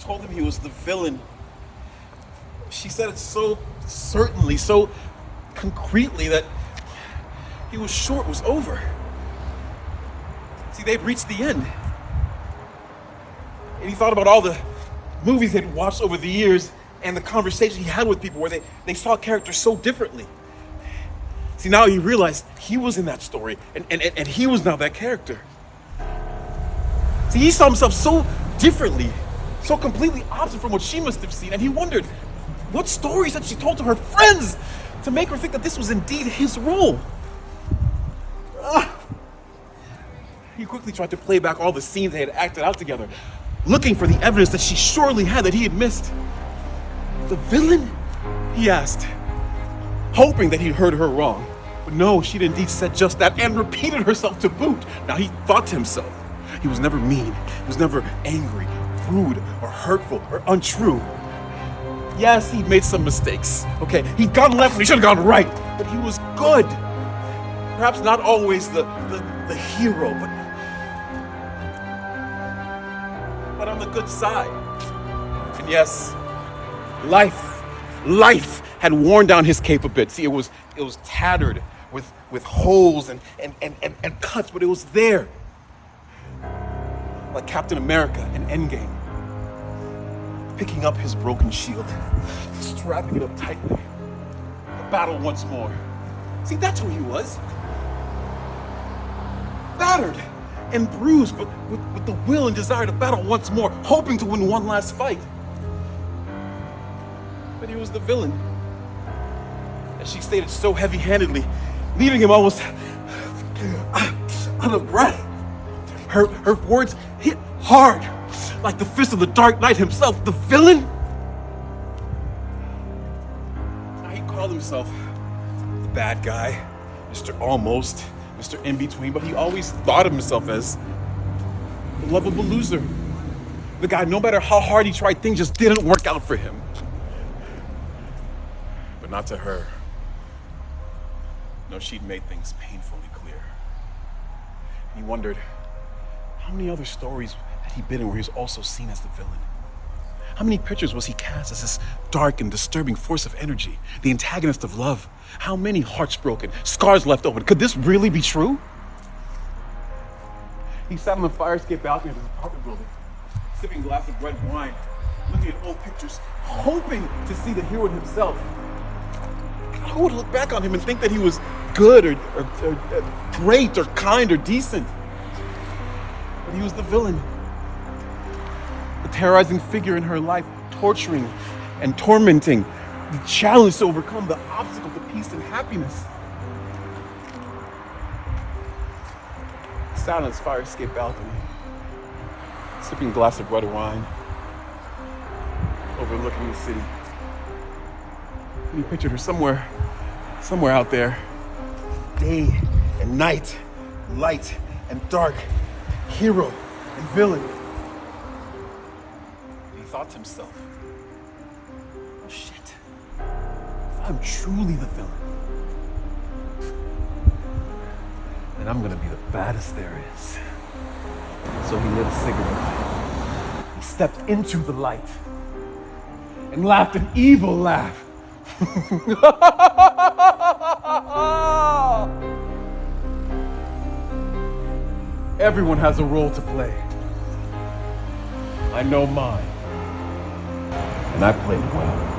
told him he was the villain, she said it so certainly, so concretely that he was sure it was over. See, they'd reached the end. And he thought about all the movies he'd watched over the years and the conversation he had with people where they saw characters so differently. See, now he realized he was in that story and he was now that character. See, he saw himself so differently, so completely opposite from what she must have seen, and he wondered what stories had she told to her friends to make her think that this was indeed his role. He quickly tried to play back all the scenes they had acted out together, looking for the evidence that she surely had that he had missed. The villain? He asked, hoping that he'd heard her wrong. But no, she'd indeed said just that and repeated herself to boot. Now he thought to himself, he was never mean, he was never angry, rude, or hurtful, or untrue. Yes, he'd made some mistakes. Okay, he'd gone left when he should have gone right, but he was good. Perhaps not always the hero, but on the good side. And yes, life had worn down his cape a bit. See, it was tattered with holes and cuts, but it was there. Like Captain America in Endgame, picking up his broken shield, strapping it up tightly. The battle once more. See, that's who he was. Battered and bruised, but with the will and desire to battle once more, hoping to win one last fight. But he was the villain. As she stated so heavy-handedly, leaving him almost out of breath. Her words hit hard, like the fist of the Dark Knight himself. The villain? Now he called himself the bad guy, Mr. Almost, Mr. In-Between, but he always thought of himself as the lovable loser. The guy, no matter how hard he tried, things just didn't work out for him. But not to her. No, she'd made things painfully clear. He wondered, how many other stories had he been in where he was also seen as the villain? How many pictures was he cast as this dark and disturbing force of energy, the antagonist of love? How many hearts broken, scars left open? Could this really be true? He sat on the fire escape balcony of his apartment building, sipping a glass of red wine, looking at old pictures, hoping to see the hero in himself. Who would look back on him and think that he was good or great or kind or decent? But he was the villain. The terrorizing figure in her life, torturing and tormenting, the challenge to overcome the obstacle to peace and happiness. He sat on his fire escape balcony, sipping a glass of red wine, overlooking the city. And he pictured her somewhere out there, day and night, light and dark, hero and villain. And he thought to himself, oh shit, if I'm truly the villain, then I'm gonna be the baddest there is. So he lit a cigarette. He stepped into the light and laughed an evil laugh. Everyone has a role to play. I know mine, and I played it well.